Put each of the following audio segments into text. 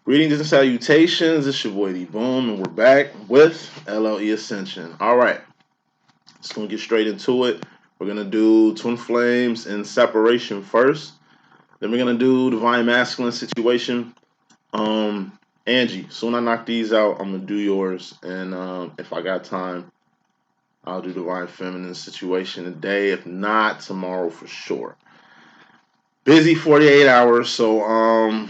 Greetings and salutations. It's your boy D.Boom, and we're back with LLE.Ascension. All right, just gonna get straight into it. We're gonna do twin flames and separation first. Then we're gonna do divine masculine situation. Angie, soon I knock these out, I'm gonna do yours, and if I got time, I'll do divine feminine situation today. If not, tomorrow for sure. Busy 48 hours, so a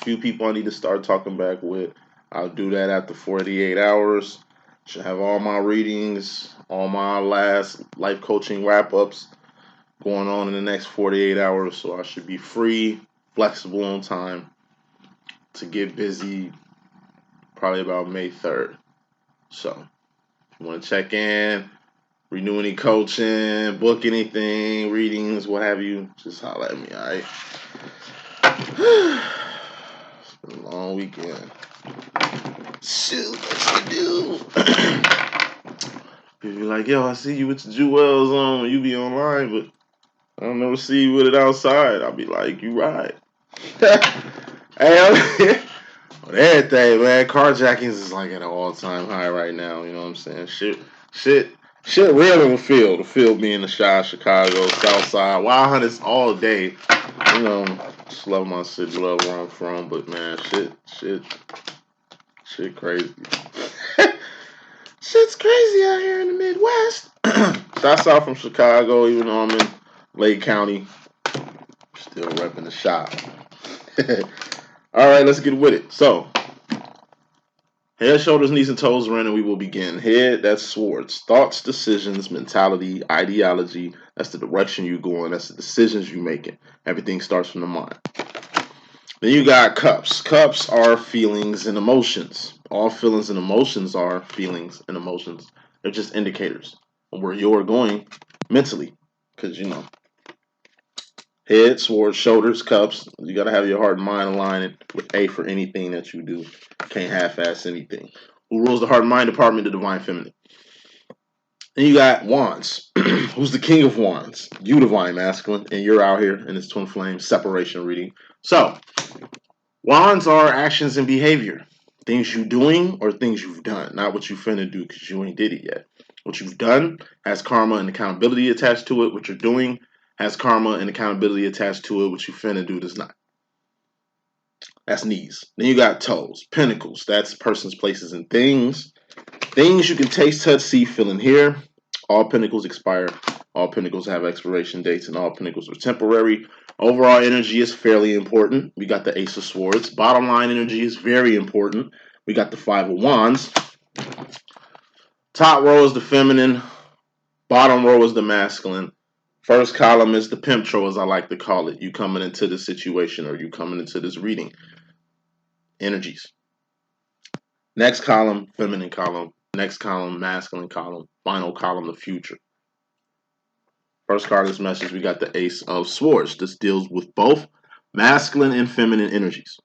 few people I need to start talking back with. I'll do that after 48 hours. Should have all my readings, all my last life coaching wrap-ups going on in the next 48 hours. So I should be free, flexible on time to get busy probably about May 3rd. So if you want to check in, renew any coaching, book anything, readings, what have you, just holler at me, all right? A long weekend. Shoot, what you do? People be like, yo, I see you with your jewels on when you be online, but I don't never see you with it outside. I'll be like, you right. Hey, on everything, man. Carjackings is like at an all-time high right now. You know what I'm saying? Shit real in the field. The field being the Chi, Chicago, South Side, Wild Hunters all day. You know, just love my city, love where I'm from, but man, shit crazy. Shit's crazy out here in the Midwest. Shouts out from Chicago, even though I'm in Lake County. Still repping the shop. Alright, let's get with it. So, head, shoulders, knees, and toes are in, and we will begin. Head, that's swords. Thoughts, decisions, mentality, ideology. That's the direction you're going. That's the decisions you're making. Everything starts from the mind. Then you got cups. Cups are feelings and emotions. All feelings and emotions are feelings and emotions. They're just indicators of where you're going mentally. Because, you know, head, swords, shoulders, cups. You got to have your heart and mind aligned with A for anything that you do. Can't half-ass anything. Who rules the heart and mind department? The divine feminine. Then you got wands. Who's the king of wands? You, divine masculine, and you're out here in this twin flame separation reading. So, wands are actions and behavior. Things you doing or things you've done. Not what you finna do because you ain't did it yet. What you've done has karma and accountability attached to it. What you're doing has karma and accountability attached to it. What you finna do does not. That's knees. Then you got toes. Pentacles. That's persons, places, and things. Things you can taste, touch, see, feel, and hear. All pentacles expire. All pentacles have expiration dates, and all pentacles are temporary. Overall energy is fairly important. We got the Ace of Swords. Bottom line energy is very important. We got the Five of Wands. Top row is the feminine. Bottom row is the masculine. First column is the pimp tro, as I like to call it. You coming into this situation or you coming into this reading. Energies. Next column, feminine column. Next column, masculine column. Final column, the future. First card of this message, we got the Ace of Swords. This deals with both masculine and feminine energies.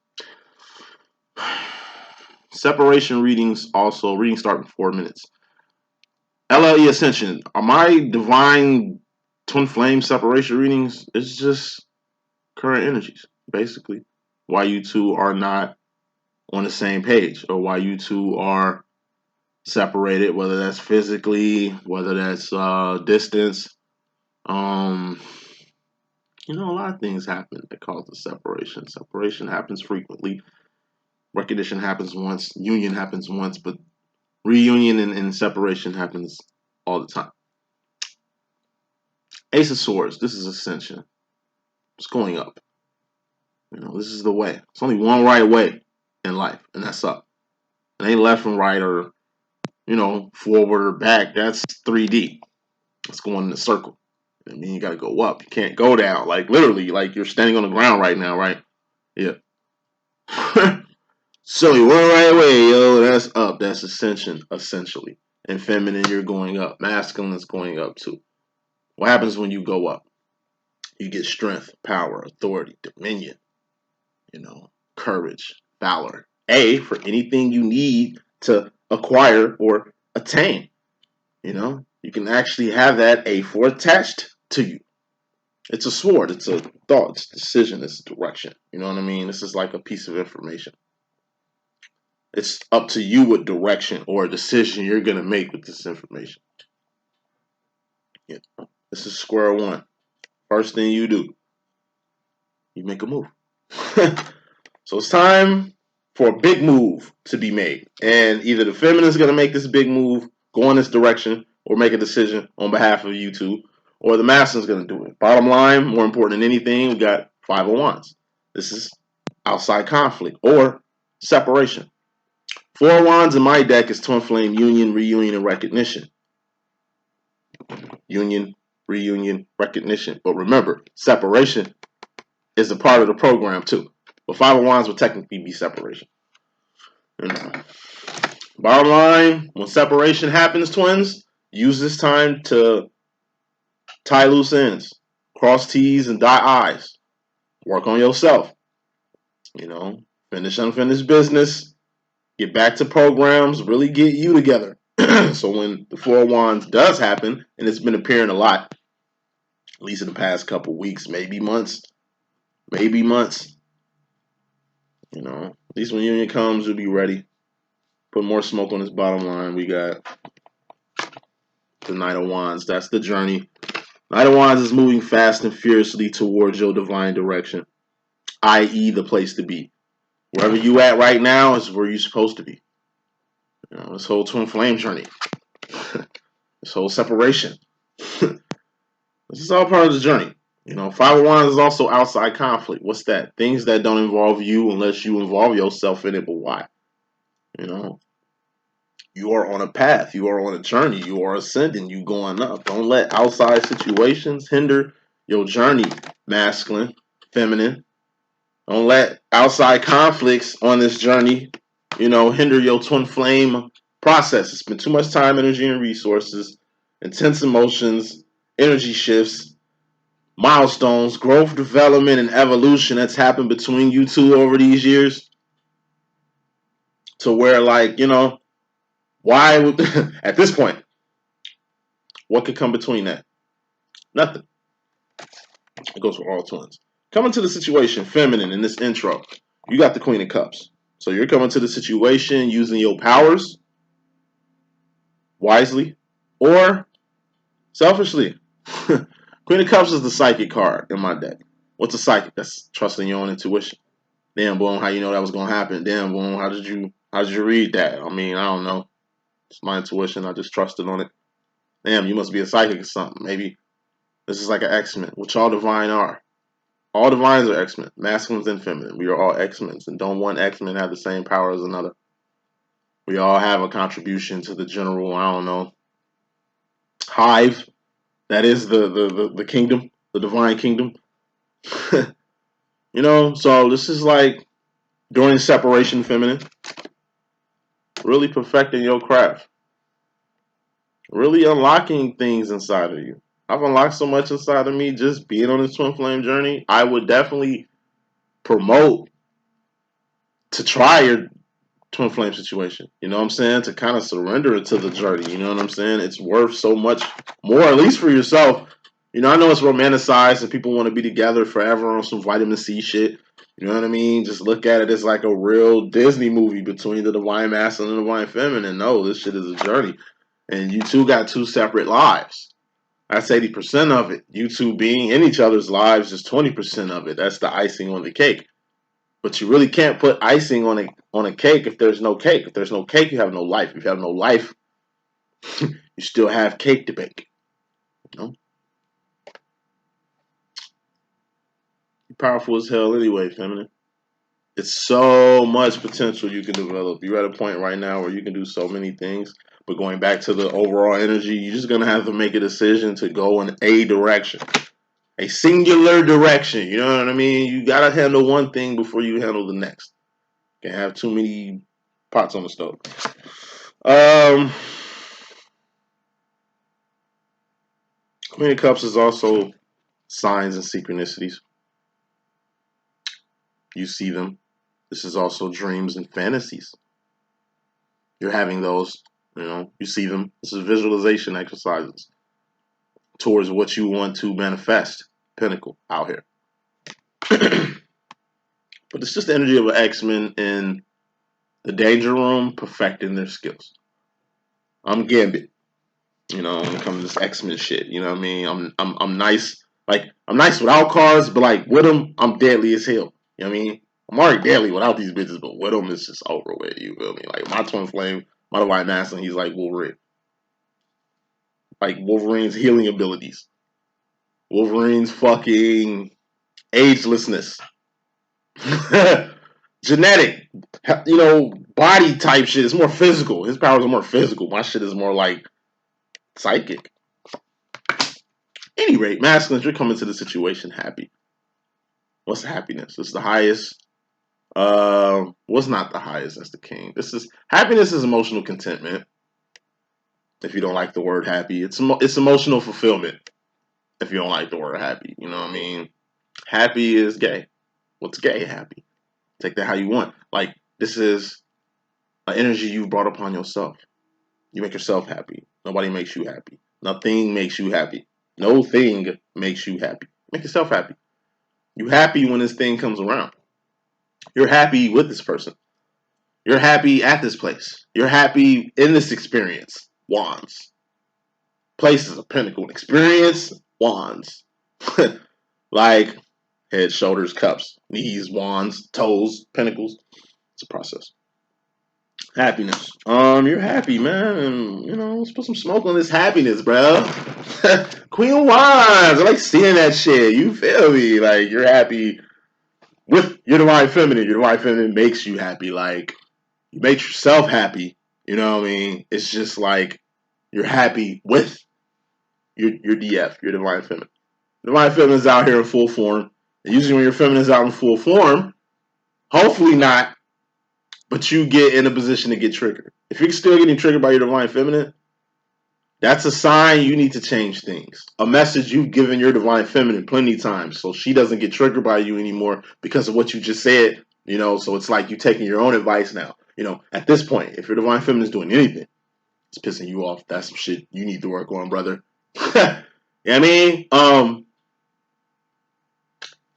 Separation readings also. Readings start in 4 minutes. LLE.Ascension. Are my divine twin flame separation readings? It's just current energies, basically. Why you two are not on the same page, or why you two are separated, whether that's physically, whether that's distance. You know, a lot of things happen that cause the separation. Separation happens frequently. Recognition happens once. Union happens once, but reunion and separation happens all the time. Ace of Swords. This is ascension. It's going up. You know, this is the way. It's only one right way in life, and that's up. It ain't left and right or, you know, forward or back. That's 3D. It's going in a circle. I mean, you got to go up. You can't go down. Like, literally, like you're standing on the ground right now, right? Yeah. So you went right way, yo. That's up. That's ascension, essentially. And feminine, you're going up. Masculine is going up, too. What happens when you go up? You get strength, power, authority, dominion, you know, courage, valor. A, for anything you need to acquire or attain. You know, you can actually have that A for attached to you. It's a sword. It's a thought. It's a decision. It's a direction. You know what I mean? This is like a piece of information. It's up to you what direction or decision you're going to make with this information. Yeah. This is square one. First thing you do, you make a move. So it's time for a big move to be made. And either the feminine is going to make this big move, go in this direction, or make a decision on behalf of you two, or the masculine is going to do it. Bottom line, more important than anything, we got 5 of Wands. This is outside conflict or separation. 4 of Wands in my deck is twin flame union, reunion, and recognition. Union, reunion, recognition. But remember, separation is a part of the program too. But 5 of Wands would technically be separation. You know. Bottom line, when separation happens, twins, use this time to tie loose ends, cross T's and dot I's. Work on yourself. You know, finish unfinished business. Get back to programs. Really get you together. So when the 4 of Wands does happen, and it's been appearing a lot, at least in the past couple weeks, maybe months. You know, at least when union comes, you'll be ready. Put more smoke on this bottom line. We got the Knight of Wands. That's the journey. Knight of Wands is moving fast and fiercely towards your divine direction, i.e. the place to be. Wherever you at right now is where you're supposed to be. You know, this whole twin flame journey. This whole separation. This is all part of the journey. You know, 5 of Wands is also outside conflict. What's that? Things that don't involve you unless you involve yourself in it, but why? You know, you are on a path. You are on a journey. You are ascending. You going up. Don't let outside situations hinder your journey, masculine, feminine. Don't let outside conflicts on this journey, you know, hinder your twin flame process. It's been too much time, energy, and resources, intense emotions, energy shifts, milestones, growth, development, and evolution that's happened between you two over these years. To where, like, you know, why would, at this point, what could come between that? Nothing. It goes for all twins. Coming to the situation, feminine, in this intro, you got the Queen of Cups. So you're coming to the situation using your powers wisely or selfishly. Queen of Cups is the psychic card in my deck. What's a psychic? That's trusting your own intuition. Damn, boom, how you know that was gonna happen? Damn, boom, how did you read that? I mean, I don't know. It's my intuition. I just trusted on it. Damn, you must be a psychic or something. Maybe this is like an X-Men, which all divine are. All divines are X-Men, masculines and feminine. We are all X-Men, and don't one X-Men have the same power as another. We all have a contribution to the general, I don't know, hive. That is the kingdom, the divine kingdom. You know, so this is like during separation, feminine, really perfecting your craft, really unlocking things inside of you. I've unlocked so much inside of me just being on this twin flame journey. I would definitely promote to try your twin flame situation. You know what I'm saying? To kind of surrender it to the journey. You know what I'm saying? It's worth so much more, at least for yourself. You know, I know it's romanticized and people want to be together forever on some vitamin C shit. You know what I mean? Just look at it as like a real Disney movie between the divine masculine and the divine feminine. No, this shit is a journey. And you two got 2 separate lives. That's 80% of it. You two being in each other's lives is 20% of it. That's the icing on the cake. But you really can't put icing on a cake if there's no cake. If there's no cake, you have no life. If you have no life, you still have cake to bake. You know? You're powerful as hell anyway, feminine. It's so much potential you can develop. You're at a point right now where you can do so many things. But going back to the overall energy, you're just going to have to make a decision to go in a direction. A singular direction. You know what I mean? You got to handle one thing before you handle the next. Can't have too many pots on the stove. Queen of Cups is also signs and synchronicities. You see them. This is also dreams and fantasies. You're having those, you know, you see them. This is visualization exercises towards what you want to manifest. pinnacle out here. But it's just the energy of an X-Men in the danger room perfecting their skills. I'm Gambit, when it comes to this X-Men shit. You know what I mean? I'm nice. Like, I'm nice without cards, but like with them, I'm deadly as hell. You know what I mean? I'm already deadly without these bitches, but with them, it's just over with. You feel me? Like, my twin flame, my divine masculine, he's like Wolverine. Like, Wolverine's healing abilities. Wolverine's fucking agelessness. Genetic, body type shit. It's more physical. His powers are more physical. My shit is more like psychic. Any rate, masculines, you're coming to the situation happy. What's the happiness? It's the highest. What's not the highest? That's the king. Happiness is emotional contentment. If you don't like the word happy, it's emotional fulfillment. If you don't like the word happy, you know what I mean. Happy is gay. What's gay? Happy. Take that how you want. Like, this is an energy you brought upon yourself. You make yourself happy. Nobody makes you happy. Nothing makes you happy. No thing makes you happy. Make yourself happy. You happy when this thing comes around. You're happy with this person. You're happy at this place. You're happy in this experience. Wands. Place is a pinnacle. Experience, wands. Like head, shoulders, cups, knees, wands, toes, pinnacles. It's a process. Happiness. You're happy, man. And, let's put some smoke on this happiness, bro. Queen of Wands. I like seeing that shit. You feel me? Like, you're happy with your divine feminine. Your divine feminine makes you happy. Like, you make yourself happy. You know what I mean? It's just like you're happy with your DF, your divine feminine. Divine feminine is out here in full form. And usually when your feminine is out in full form, hopefully not, but you get in a position to get triggered. If you're still getting triggered by your divine feminine, that's a sign you need to change things. A message you've given your divine feminine plenty of times, so she doesn't get triggered by you anymore because of what you just said. So it's like you taking your own advice now. At this point, if your divine feminine is doing anything, it's pissing you off. That's some shit you need to work on, brother. You know what I mean?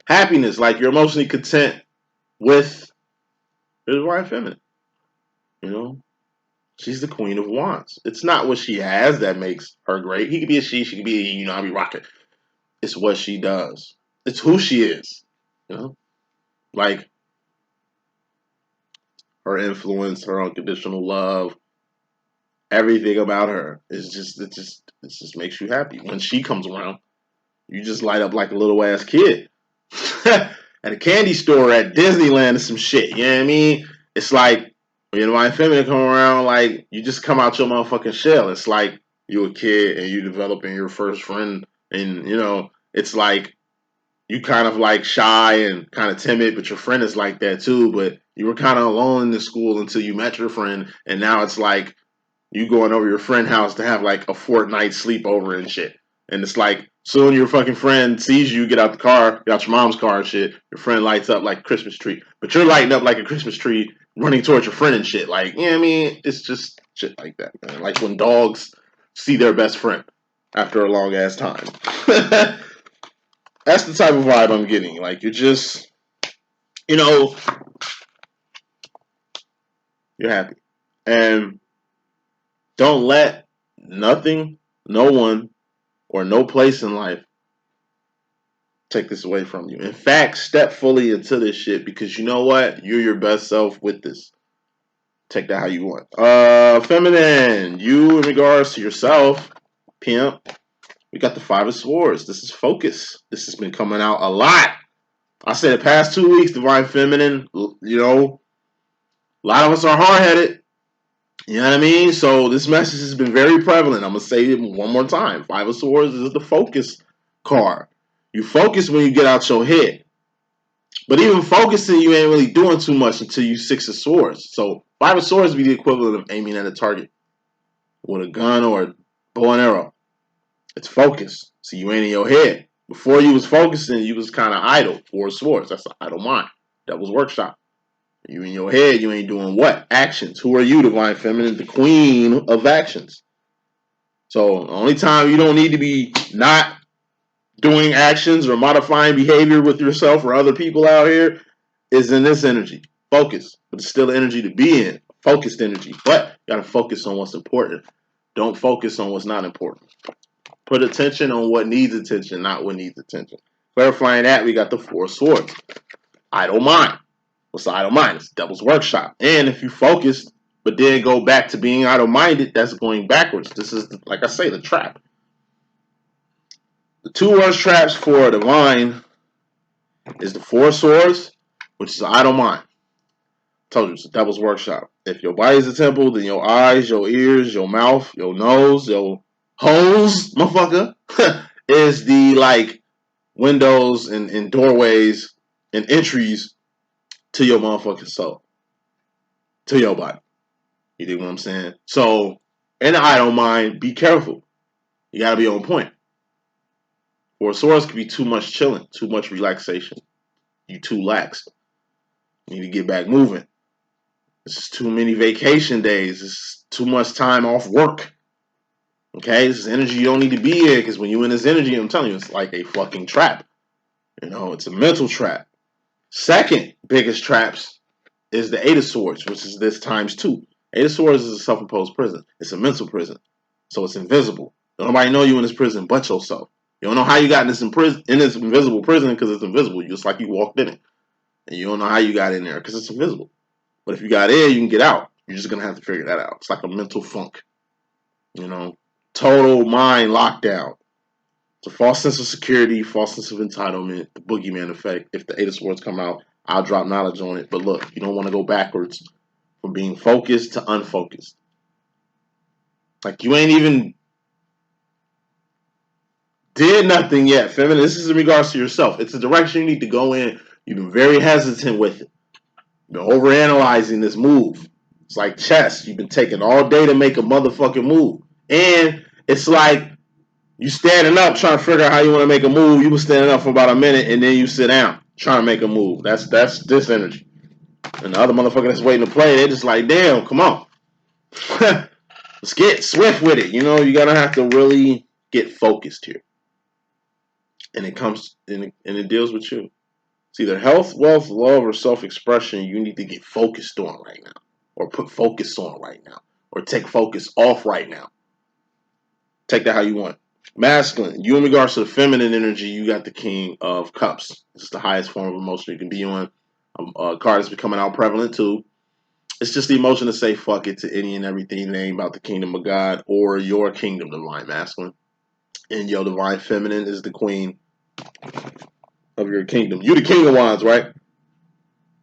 Happiness, like you're emotionally content with your divine feminine. She's the queen of wands. It's not what she has that makes her great. He could be a she could be a I'll be rocking. It's what she does. It's who she is. Like her influence, her unconditional love, everything about her is it just makes you happy. When she comes around, you just light up like a little ass kid. At a candy store at Disneyland or some shit. You know what I mean? It's like when your divine feminine come around, like you just come out your motherfucking shell. It's like you a kid and you developing your first friend, and it's like you kind of like shy and kind of timid, but your friend is like that too. But you were kind of alone in the school until you met your friend, and now it's like you going over your friend's house to have like a fortnight sleepover and shit. And it's like soon your fucking friend sees you get out the car, get out your mom's car and shit. Your friend lights up like a Christmas tree, but you're lighting up like a Christmas tree, running towards your friend and shit. Like, you know what I mean? It's just shit like that, man. Like when dogs see their best friend after a long ass time. That's the type of vibe I'm getting. Like you're just, you're happy, and don't let nothing, no one, or no place in life take this away from you. In fact, step fully into this shit because you know what? You're your best self with this. Take that how you want. Feminine, you in regards to yourself, pimp, we got the Five of Swords. This is focus. This has been coming out a lot. I said the past 2 weeks, divine feminine, a lot of us are hard-headed. You know what I mean? So this message has been very prevalent. I'm going to say it one more time. Five of Swords is the focus card. You focus when you get out your head. But even focusing, you ain't really doing too much until you Six of Swords. So Five of Swords would be the equivalent of aiming at a target with a gun or a bow and arrow. It's focus. So you ain't in your head. Before you was focusing, you was kind of idle. Four of Swords. That's an idle mind. Devil's Workshop. You in your head, you ain't doing what? Actions. Who are you, divine feminine? The queen of actions. So the only time you don't need to be not doing actions or modifying behavior with yourself or other people out here is in this energy. Focus. But it's still energy to be in. Focused energy. But you gotta focus on what's important. Don't focus on what's not important. Put attention on what needs attention, not what needs attention. Clarifying that, we got the Four of Swords. Idle mind. What's the idle mind? It's Devil's Workshop. And if you focus, but then go back to being idle-minded, that's going backwards. This is, like I say, the trap. The two worst traps for the mind is the Four of Swords, which is the idle mind. Told you, it's the Devil's Workshop. If your body's a temple, then your eyes, your ears, your mouth, your nose, your holes, motherfucker, is the, like, windows and doorways and entries to your motherfucking soul, to your body. You dig what I'm saying? So, in the idle mind, be careful. You gotta be on point. Or swords could be too much chilling, too much relaxation. You too lax. You need to get back moving. This is too many vacation days. This is too much time off work. Okay? This is energy you don't need to be in, because when you're in this energy, I'm telling you, it's like a fucking trap. You know, it's a mental trap. Second biggest traps is the Eight of Swords, which is this times two. Eight of Swords is a self-imposed prison. It's a mental prison. So it's invisible. Nobody know you in this prison but yourself. You don't know how you got in this invisible prison because it's invisible. Just like you walked in it. And you don't know how you got in there because it's invisible. But if you got in, you can get out. You're just going to have to figure that out. It's like a mental funk. You know, total mind lockdown. It's a false sense of security, false sense of entitlement, the boogeyman effect. If the Eight of Swords come out, I'll drop knowledge on it. But look, you don't want to go backwards from being focused to unfocused. Like, you ain't even did nothing yet, feminine. This is in regards to yourself. It's a direction you need to go in. You've been very hesitant with it. You've been overanalyzing this move. It's like chess. You've been taking all day to make a motherfucking move. And it's like you standing up trying to figure out how you want to make a move. You were standing up for about a minute and then you sit down trying to make a move. That's this energy. And the other motherfucker that's waiting to play, they're just like, damn, come on. Let's get swift with it. You know, you gotta have to really get focused here. And it comes and it deals with you. It's either health, wealth, love, or self-expression you need to get focused on right now. Or put focus on right now. Or take focus off right now. Take that how you want. Masculine. You in regards to the feminine energy, you got the King of Cups. This is the highest form of emotion you can be on. A card that's becoming out prevalent too. It's just the emotion to say fuck it to any and everything that ain't about the kingdom of God or your kingdom, divine masculine. And your divine feminine is the queen of your kingdom. You the king of wands, right?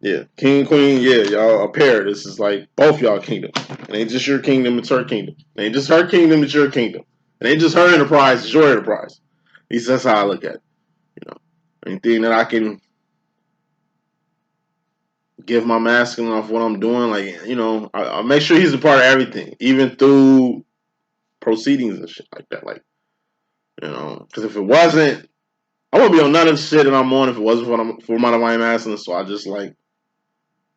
Yeah. King and queen, yeah, y'all a pair. This is like both y'all kingdom. It ain't just your kingdom, it's her kingdom. It ain't just her kingdom, it's your kingdom. It ain't just her enterprise, it's your enterprise. At least that's how I look at it. You know, anything that I can give my masculine off what I'm doing, like, you know, I'll make sure he's a part of everything, even through proceedings and shit like that. Like, you know, because if it wasn't, I wouldn't be on none of the shit that I'm on if it wasn't for my divine masculine. So I just like,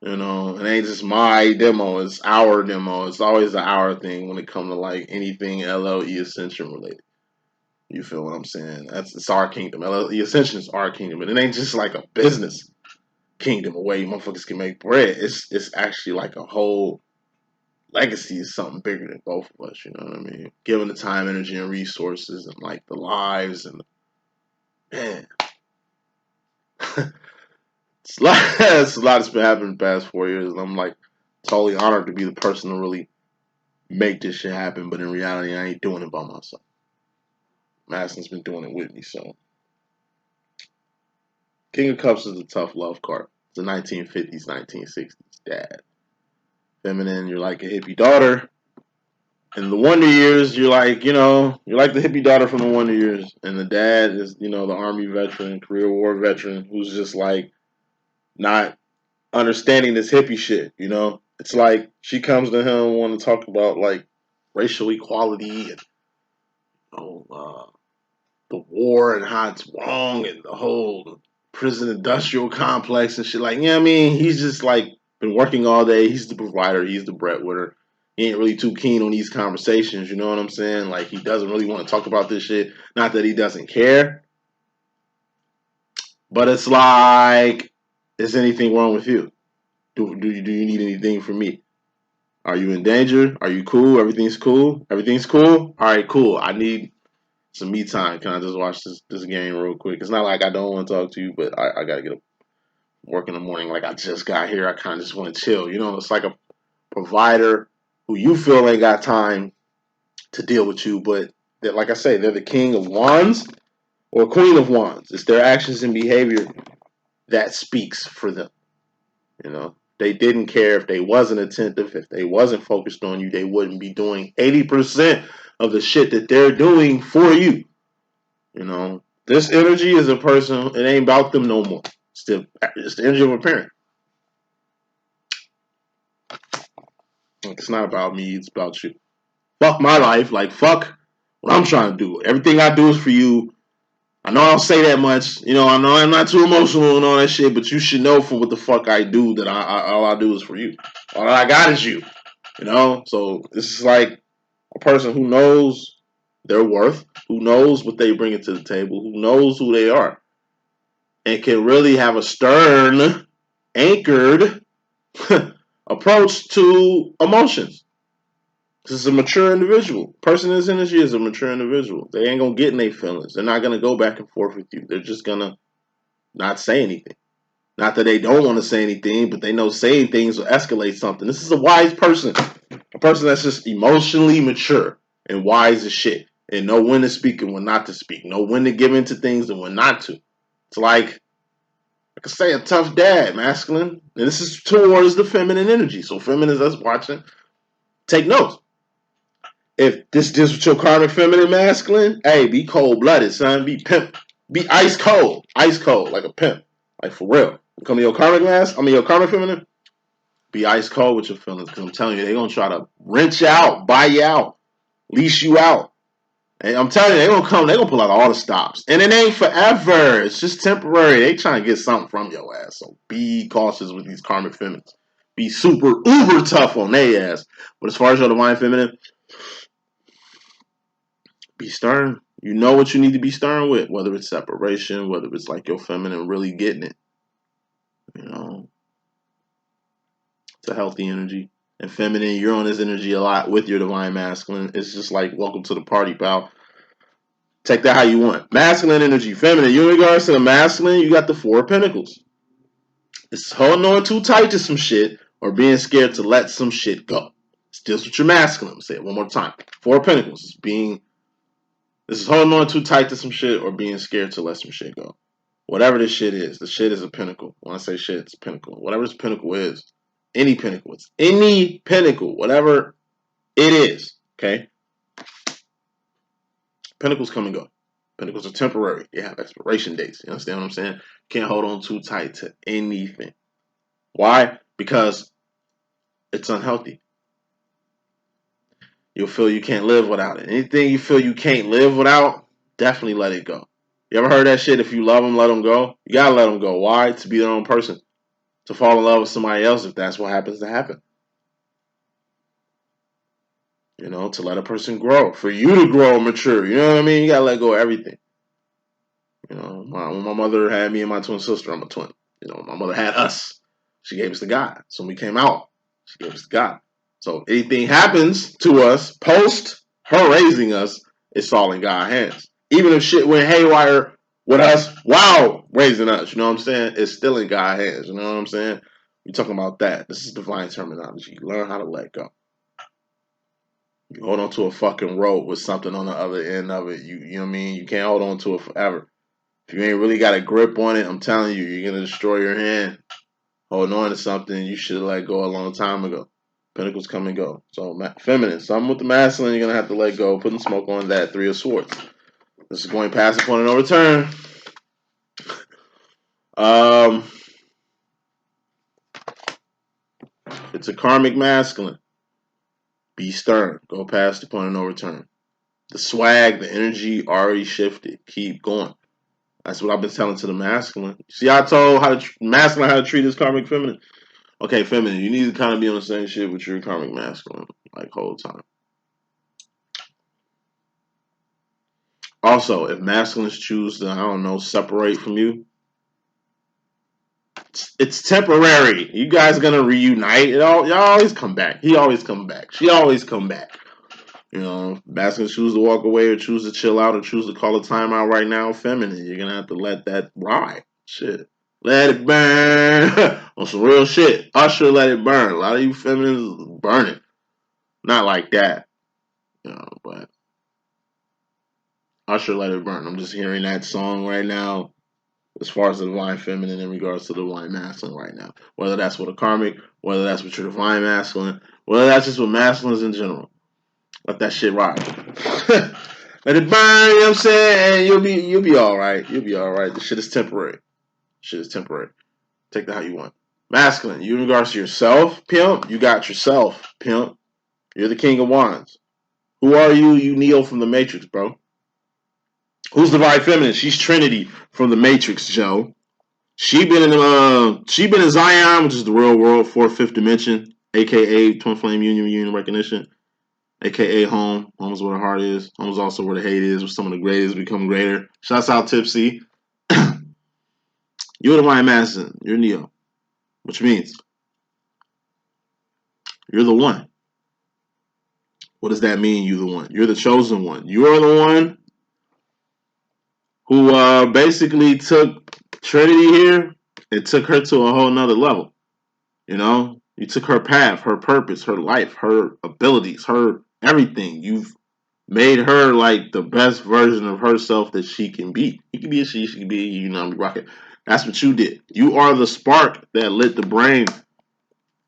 you know, it ain't just my demo, it's our demo. It's always the our thing when it comes to like anything LLE.Ascension related. You feel what I'm saying? It's our kingdom. LLE.Ascension is our kingdom. And it ain't just like a business kingdom a way motherfuckers can make bread. It's actually like a whole legacy is something bigger than both of us, you know what I mean? Given the time, energy, and resources and like the lives and man. It's a lot that's been happening the past 4 years, and I'm like totally honored to be the person to really make this shit happen. But in reality, I ain't doing it by myself. Madison's been doing it with me. So, King of Cups is a tough love card. It's a 1950s, 1960s dad. Feminine, you're like a hippie daughter. In the Wonder Years, you're like, you know, you're like the hippie daughter from the Wonder Years, and the dad is, you know, the Army veteran, Korean War veteran, who's just like not understanding this hippie shit, you know? It's like she comes to him wanting to talk about like racial equality and the war and how it's wrong and the whole prison industrial complex and shit. Like, yeah, I mean, he's just like been working all day. He's the provider. He's the breadwinner. He ain't really too keen on these conversations. You know what I'm saying? Like, he doesn't really want to talk about this shit. Not that he doesn't care, But it's like, is anything wrong with you? Do you need anything from me? Are you in danger? Are you cool? Everything's cool? Everything's cool? All right, cool. I need some me time. Can I just watch this game real quick? It's not like I don't want to talk to you, but I got to get up, work in the morning. Like I just got here. I kind of just want to chill. You know, it's like a provider who you feel ain't got time to deal with you, but that, like I say, they're the king of wands or queen of wands. It's their actions and behavior that speaks for them. You know, they didn't care if they wasn't attentive, if they wasn't focused on you, they wouldn't be doing 80% of the shit that they're doing for you. You know, this energy is a person, it ain't about them no more. It's the energy of a parent. It's not about me, it's about you. Fuck my life, like fuck what I'm trying to do. Everything I do is for you. I know I don't say that much. You know, I know I'm not too emotional and all that shit, but you should know for what the fuck I do that all I do is for you. All I got is you. You know? So this is like a person who knows their worth, who knows what they bring to the table, who knows who they are, and can really have a stern, anchored approach to emotions. This is a mature individual. Person in this energy is a mature individual. They ain't gonna get in their feelings. They're not gonna go back and forth with you. They're just gonna not say anything. Not that they don't want to say anything, but they know saying things will escalate something. This is a wise person. A person that's just emotionally mature and wise as shit. And know when to speak and when not to speak. Know when to give into things and when not to. It's like, I could say a tough dad, masculine. And this is towards the feminine energy. So feminists that's watching, take notes. If this with your karmic feminine masculine, hey, be cold blooded, son. Be pimp. Be ice cold. Ice cold, like a pimp. Like for real. Come your karmic your karmic feminine, be ice cold with your feelings. Cause I'm telling you, they're gonna try to wrench you out, buy you out, lease you out. And I'm telling you, they're gonna pull out all the stops. And it ain't forever. It's just temporary. They trying to get something from your ass. So be cautious with these karmic feminines. Be super uber tough on their ass. But as far as your divine feminine, be stern. You know what you need to be stern with, whether it's separation, whether it's like your feminine really getting it. You know, it's a healthy energy. And feminine, you're on this energy a lot with your divine masculine. It's just like, welcome to the party, pal. Take that how you want. Masculine energy, feminine. You in regards to the masculine, you got the Four of Pentacles. It's holding on too tight to some shit or being scared to let some shit go. It's just with your masculine. Say it one more time. Four of Pentacles is this is holding on too tight to some shit or being scared to let some shit go. Whatever this shit is, the shit is a pinnacle. When I say shit, it's a pinnacle. Whatever this pinnacle is, any pinnacle, it's any pinnacle, whatever it is, okay? Pinnacles come and go. Pinnacles are temporary. They have expiration dates. You understand what I'm saying? Can't hold on too tight to anything. Why? Because it's unhealthy. You'll feel you can't live without it. Anything you feel you can't live without, definitely let it go. You ever heard that shit? If you love them, let them go. You gotta let them go. Why? To be their own person. To fall in love with somebody else if that's what happens to happen. You know, to let a person grow. For you to grow and mature. You know what I mean? You gotta let go of everything. You know, when my mother had me and my twin sister, I'm a twin. You know, my mother had us. She gave us to God. So when we came out, she gave us to God. So anything happens to us post her raising us, it's all in God's hands. Even if shit went haywire with us while raising us, you know what I'm saying? It's still in God's hands. You know what I'm saying? We're talking about that. This is divine terminology. Learn how to let go. You hold on to a fucking rope with something on the other end of it. You know what I mean? You can't hold on to it forever. If you ain't really got a grip on it, I'm telling you, you're gonna destroy your hand. Holding on to something you should have let go a long time ago. Pentacles come and go. So feminine, something with the masculine, you're gonna have to let go. Putting smoke on that. Three of Swords. This is going past upon no return. It's a karmic masculine. Be stern. Go past the point of no return. The swag, the energy already shifted. Keep going. That's what I've been telling to the masculine. See, I told masculine how to treat his karmic feminine. Okay, feminine, you need to kind of be on the same shit with your karmic masculine, like, whole time. Also, if masculines choose to, I don't know, separate from you, It's temporary. You guys gonna reunite. Y'all always come back. He always come back. She always come back. You know, masculine choose to walk away or choose to chill out or choose to call a timeout right now. Feminine, you're gonna have to let that ride. Shit. Let it burn. On some real shit. Usher, let it burn. A lot of you feminines burning. Not like that. You know, but Usher, let it burn. I'm just hearing that song right now as far as the divine feminine in regards to the divine masculine right now. Whether that's with a karmic, whether that's with your divine masculine, whether that's just with masculines in general. Let that shit ride. Let it burn, you know what I'm saying? You'll be alright. You'll be alright. This shit is temporary. Shit is temporary. Take that how you want. Masculine, you in regards to yourself, pimp, you got yourself, pimp. You're the king of wands. Who are you? You Neo from the Matrix, bro. Who's divine feminine? She's Trinity from the Matrix, Joe. She been in Zion, which is the real world, fourth, fifth dimension, aka twin flame union recognition, aka home. Home is where the heart is. Home is also where the hate is. Where some of the greatest become greater. Shouts out Tipsy. You're divine masculine. You're Neo, which means you're the one. What does that mean? You're the one. You're the chosen one. You are the one who basically took Trinity here and took her to a whole nother level. You know, you took her path, her purpose, her life, her abilities, her everything. You've made her like the best version of herself that she can be. He can be a she can be a you know, rocket. That's what you did. You are the spark that lit the brain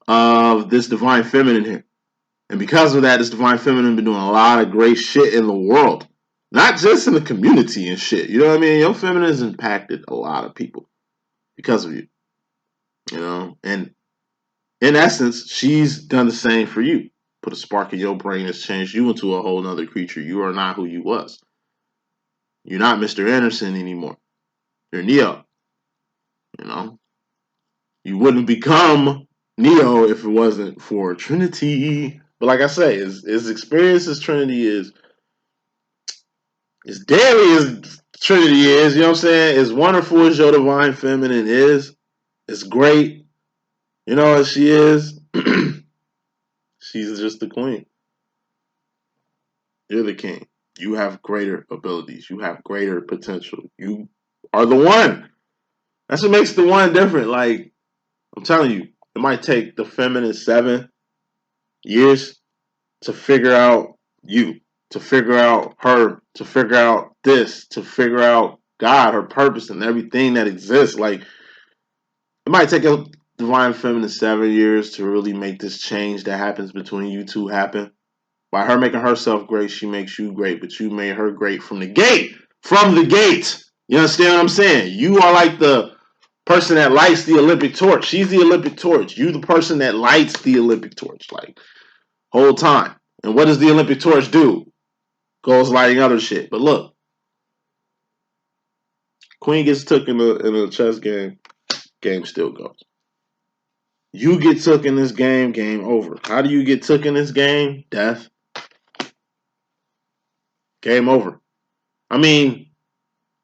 of this divine feminine here. And because of that, this divine feminine been doing a lot of great shit in the world. Not just in the community and shit. You know what I mean? Your feminine has impacted a lot of people because of you. You know? And in essence, she's done the same for you. Put a spark in your brain that's changed you into a whole nother creature. You are not who you was. You're not Mr. Anderson anymore. You're Neo. You know? You wouldn't become Neo if it wasn't for Trinity. But like I say, his experience as Trinity is as daily as Trinity is, you know what I'm saying? As wonderful as your divine feminine is, it's great. You know what she is? She's just the queen. You're the king. You have greater abilities. You have greater potential. You are the one. That's what makes the one different. Like, I'm telling you, it might take the feminine 7 years to figure out you, to figure out her, to figure out this, to figure out God, her purpose, and everything that exists. Like, it might take a divine feminine 7 years to really make this change that happens between you two happen. By her making herself great, she makes you great, but you made her great from the gate. From the gate. You understand what I'm saying? You are like the person that lights the Olympic torch. She's the Olympic torch. You the person that lights the Olympic torch, like, whole time. And what does the Olympic torch do? Goes lighting other shit. But look, Queen gets took in a chess game, game still goes. You get took in this game, game over. How do you get took in this game? Death. Game over. I mean,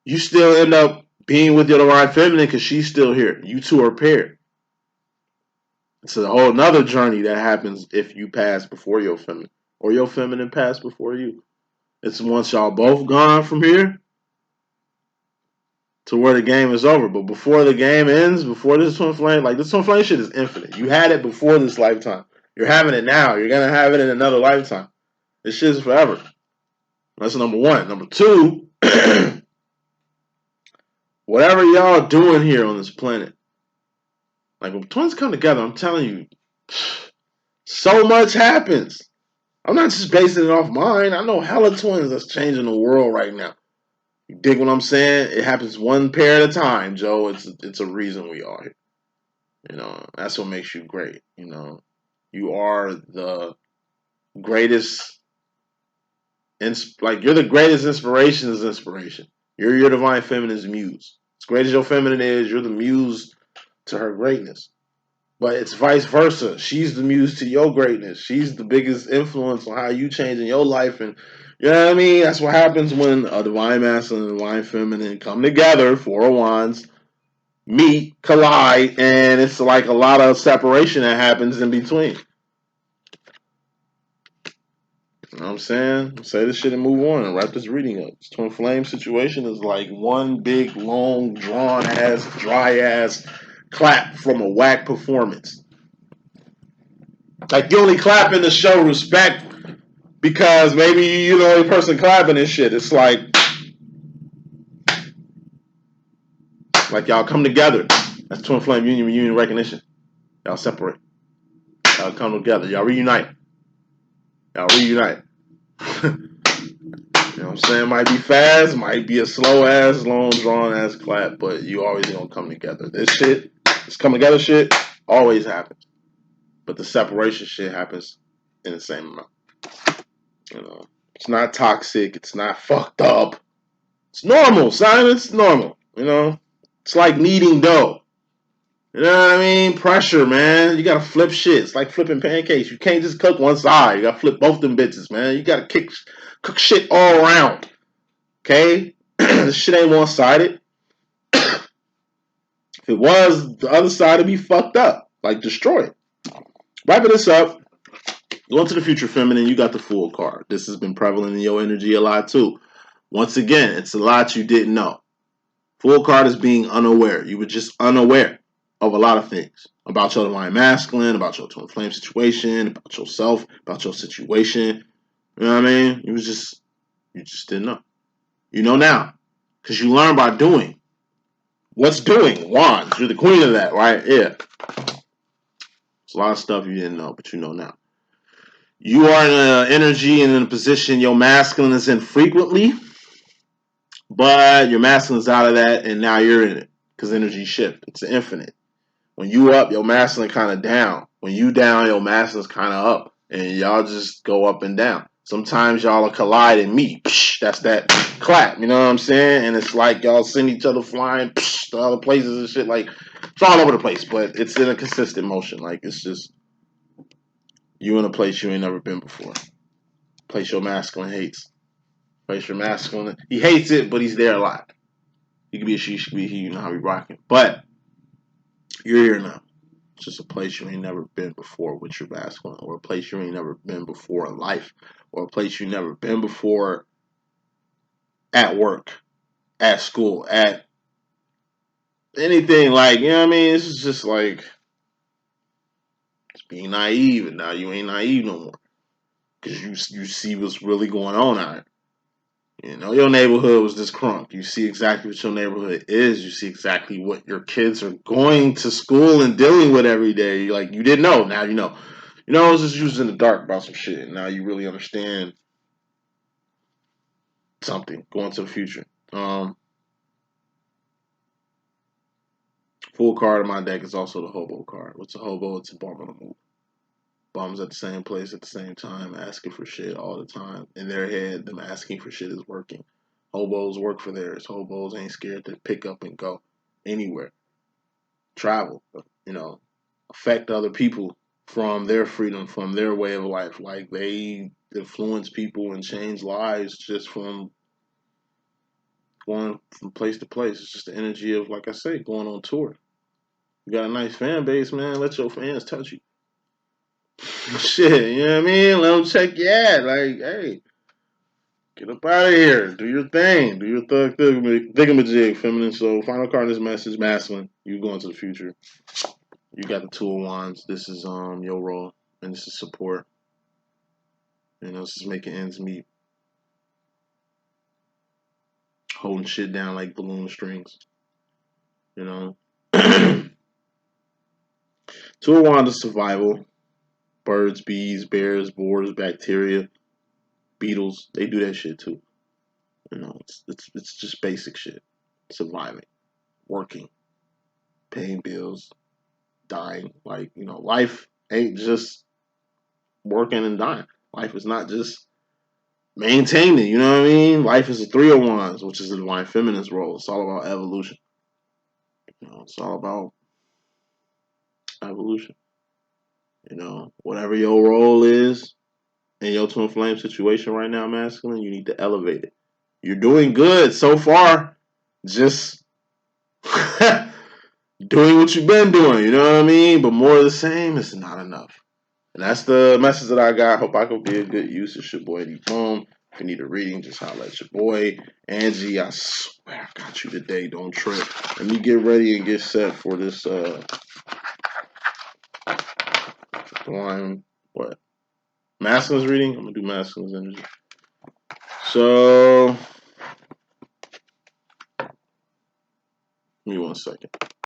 you still end up being with your divine feminine because she's still here. You two are paired. It's a whole nother journey that happens if you pass before your feminine or your feminine pass before you. It's once y'all both gone from here to where the game is over. But before the game ends, before this twin flame, like this twin flame shit is infinite. You had it before this lifetime. You're having it now. You're gonna have it in another lifetime. This shit is forever. That's number one. Number two, whatever y'all doing here on this planet, like when twins come together, I'm telling you, so much happens. I'm not just basing it off mine. I know hella twins that's changing the world right now. You dig what I'm saying? It happens one pair at a time, Joe. It's a reason we are here. You know, that's what makes you great. You know, you are the greatest. Like you're the greatest inspiration is inspiration. You're your divine feminine's muse. As great as your feminine is, you're the muse to her greatness. But it's vice versa. She's the muse to your greatness. She's the biggest influence on how you change in your life. And you know what I mean? That's what happens when a divine masculine and divine feminine come together, 4 of wands. meet, collide, and it's like a lot of separation that happens in between. You know what I'm saying? Say this shit and move on and wrap this reading up. This twin flame situation is like one big, long, drawn ass, dry ass clap from a whack performance. Like you only clapping to show respect because maybe you know the person clapping and shit. It's like y'all come together. That's twin flame union recognition. Y'all separate. Y'all come together. Y'all reunite. You know what I'm saying? Might be fast, might be a slow ass, long drawn ass clap, but you always gonna come together. This come together shit always happens. But the separation shit happens in the same amount. You know. It's not toxic, it's not fucked up. It's normal, son. It's normal. You know? It's like kneading dough. You know what I mean? Pressure, man. You gotta flip shit. It's like flipping pancakes. You can't just cook one side. You gotta flip both them bitches, man. You gotta cook shit all around. Okay? This shit ain't one-sided. If it was, the other side would be fucked up. Like destroyed. Wrapping this up. Going to the future feminine, you got the Fool card. This has been prevalent in your energy a lot too. Once again, it's a lot you didn't know. Fool card is being unaware. You were just unaware of a lot of things. About your divine masculine, about your twin flame situation, about yourself, about your situation. You know what I mean? You just didn't know. You know now. Because you learn by doing. What's doing? Wands. You're the queen of that, right? Yeah. There's a lot of stuff you didn't know, but you know now. You are in an energy and in a position your masculine is in frequently, but your masculine is out of that, and now you're in it because energy shift. It's infinite. When you up, your masculine kind of down. When you down, your masculine's kind of up, and y'all just go up and down. Sometimes y'all will collide and meet. Psh, that's that clap. You know what I'm saying? And it's like y'all send each other flying to other places and shit. Like it's all over the place, but it's in a consistent motion. Like it's just you in a place you ain't never been before. Place your masculine hates. Place your masculine. He hates it, but he's there a lot. He could be a she, she could be a he. You know how we rocking. But you're here now. It's just a place you ain't never been before with your masculine, or a place you ain't never been before in life, or a place you never been before at work, at school, at anything. Like, you know what I mean? It's just like it's being naive, and now you ain't naive no more because you see what's really going on out here. You know, your neighborhood was just crunk. You see exactly what your neighborhood is. You see exactly what your kids are going to school and dealing with every day. Like, you didn't know. Now you know. You know, I was just using the dark about some shit. And now you really understand something going to the future. Full card of my deck is also the hobo card. What's a hobo? It's a bum on the move. Bums at the same place at the same time, asking for shit all the time. In their head, them asking for shit is working. Hobos work for theirs. Hobos ain't scared to pick up and go anywhere. Travel, you know, affect other people from their freedom, from their way of life. Like they influence people and change lives just from going from place to place. It's just the energy of, like I say, going on tour. You got a nice fan base, man. Let your fans touch you. Shit, you know what I mean? Let them check you out. Like, hey, get up out of here. Do your thing. Do your thug thingamajig, feminine. So, final card in this message, masculine. You going to the future. You got the Two of Wands. This is your role, and this is support. You know, this is making ends meet. Holding shit down like balloon strings. You know. Two of Wands is survival. Birds, bees, bears, boars, bacteria, beetles, they do that shit too. You know, it's just basic shit. Surviving, working, paying bills, dying. Like, you know, life ain't just working and dying. Life is not just maintaining, you know what I mean? Life is a Three of Wands, which is the divine feminine's role. It's all about evolution. You know, it's all about evolution. You know, whatever your role is in your twin flame situation right now, masculine, you need to elevate it. You're doing good so far. Just doing what you've been doing, you know what I mean? But more of the same is not enough. And that's the message that I got. Hope I could be a good use. It's your boy D.Boom. If you need a reading, just holler at your boy. Angie, I swear I got you today. Don't trip. Let me get ready and get set for this line. What? Masculine's reading? I'm gonna do masculine's energy. So give me 1 second.